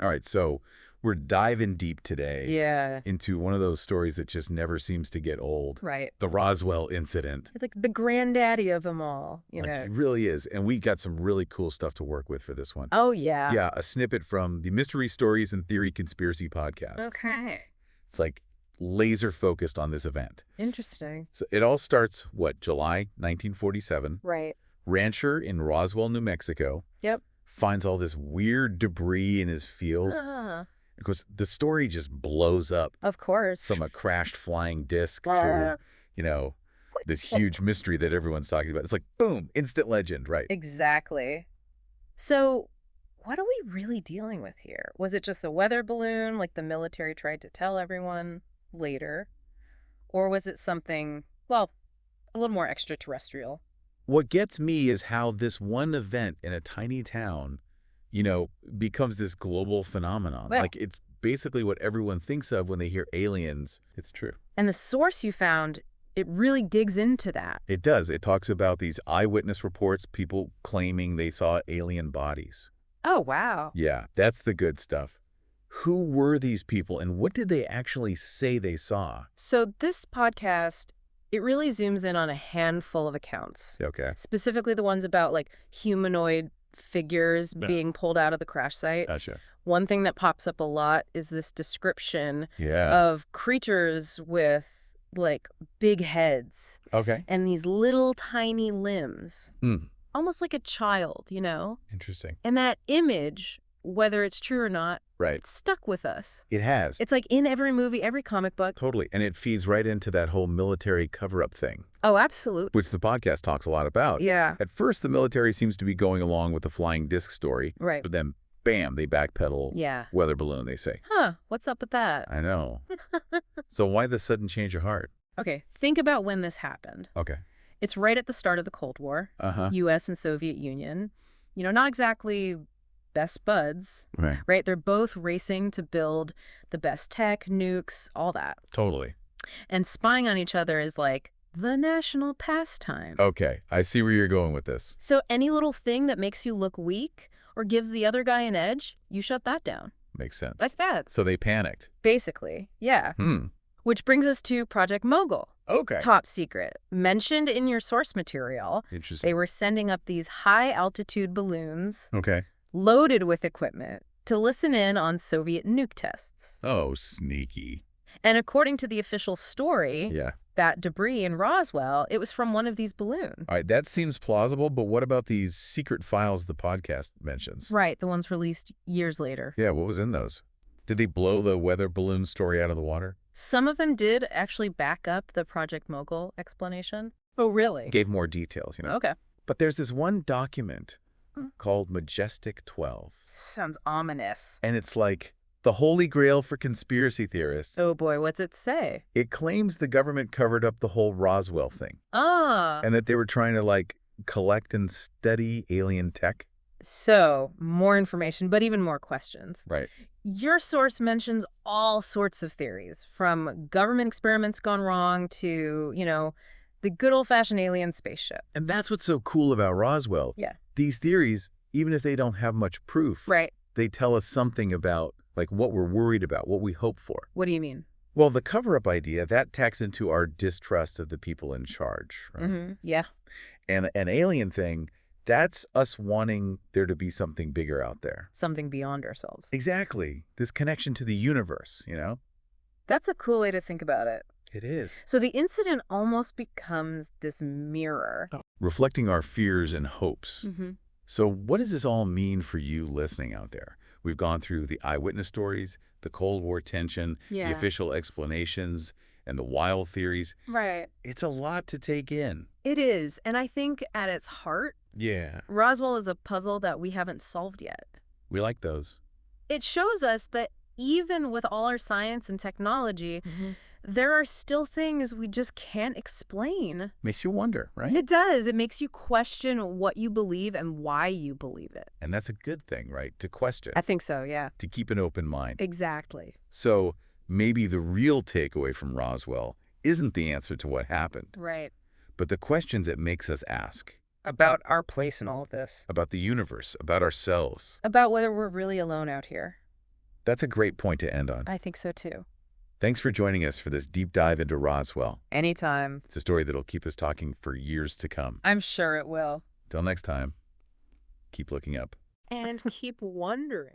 All right, so we're diving deep today Yeah. into one of those stories that just never seems to get old. Right. The Roswell incident. It's like the granddaddy of them all, you Like, know. it really is. And we got some really cool stuff to work with for this one. Oh, yeah. Yeah, a snippet from the Mystery Stories and Theory Conspiracy podcast. Okay. It's like laser focused on this event. Interesting. So it all starts, July 1947. Right. Rancher in Roswell, New Mexico. Yep. Finds all this weird debris in his field. Of course, the story just blows up Of course. from a crashed flying disc to, this huge mystery that everyone's talking about. It's like, boom, instant legend, right? Exactly. So what are we really dealing with here? Was it just a weather balloon like the military tried to tell everyone later? Or was it something, well, a little more extraterrestrial? What gets me is how this one event in a tiny town, becomes this global phenomenon. Well, Like, it's basically what everyone thinks of when they hear aliens. It's true. and the source you found, it really digs into that. It does. It talks about these eyewitness reports, people claiming they saw alien bodies. Oh, wow. Yeah, that's the good stuff. Who were these people and what did they actually say they saw? So this podcast, it really zooms in on a handful of accounts. Okay. Specifically the ones about like humanoid figures being pulled out of the crash site. Gotcha. One thing that pops up a lot is this description Yeah. of creatures with like big heads Okay. and these little tiny limbs, Hmm. almost like a child, Interesting. And that image, whether it's true or not, Right. it's stuck with us. It has. It's like in every movie, every comic book. Totally. And it feeds right into that whole military cover-up thing, Oh, absolutely. which the podcast talks a lot about. Yeah. At first, the military seems to be going along with the flying disc story. Right. But then, bam, they backpedal. Yeah. Weather balloon, they say. Huh, what's up with that? I know. So why the sudden change of heart? Okay, think about when this happened. Okay. It's right at the start of the Cold War, Uh-huh. U.S. and Soviet Union. Not exactly best buds, Right. right? They're both racing to build the best tech, nukes, all that. Totally. And spying on each other is like the national pastime. Okay. I see where you're going with this. So any little thing that makes you look weak or gives the other guy an edge, you shut that down. Makes sense. That's bad. So they panicked. Basically, yeah. Which brings us to Project Mogul. Okay. Top secret. Mentioned in your source material, Interesting. they were sending up these high-altitude balloons Okay. loaded with equipment to listen in on Soviet nuke tests. Oh, sneaky. And according to the official story, Yeah. that debris in Roswell, it was from one of these balloons. All right. That seems plausible, but what about these secret files the podcast mentions? Right, the ones released years later. Yeah. What was in those? Did they blow the weather balloon story out of the water? Some of them did actually back up the Project Mogul explanation. Oh, really? Gave more details, Okay. But there's this one document called Majestic 12. Sounds ominous. And it's like the holy grail for conspiracy theorists. Oh, boy, what's it say? It claims the government covered up the whole Roswell thing Ah. and that they were trying to, collect and study alien tech. So, more information, but even more questions. Right. Your source mentions all sorts of theories, from government experiments gone wrong to, the good old-fashioned alien spaceship. And that's what's so cool about Roswell. Yeah. These theories, even if they don't have much proof, Right. they tell us something about, what we're worried about, what we hope for. What do you mean? Well, the cover-up idea, that tacks into our distrust of the people in charge, right? Yeah. And an alien thing, that's us wanting there to be something bigger out there. Something beyond ourselves. Exactly. This connection to the universe, That's a cool way to think about it. It is. So the incident almost becomes this mirror. Reflecting our fears and hopes. Mm-hmm. So what does this all mean for you listening out there? We've gone through the eyewitness stories, the Cold War tension, the official explanations, and the wild theories. Right. It's a lot to take in. It is. And I think at its heart, Yeah. Roswell is a puzzle that we haven't solved yet. We like those. It shows us that even with all our science and technology, there are still things we just can't explain. Makes you wonder, right? It does. It makes you question what you believe and why you believe it. And that's a good thing, right? To question. I think so, yeah. To keep an open mind. Exactly. So maybe the real takeaway from Roswell isn't the answer to what happened, Right. but the questions it makes us ask. About our place in all of this. About the universe, about ourselves. About whether we're really alone out here. That's a great point to end on. I think so too. Thanks for joining us for this deep dive into Roswell. Anytime. It's a story that'll keep us talking for years to come. I'm sure it will. Till next time, keep looking up. And keep wondering.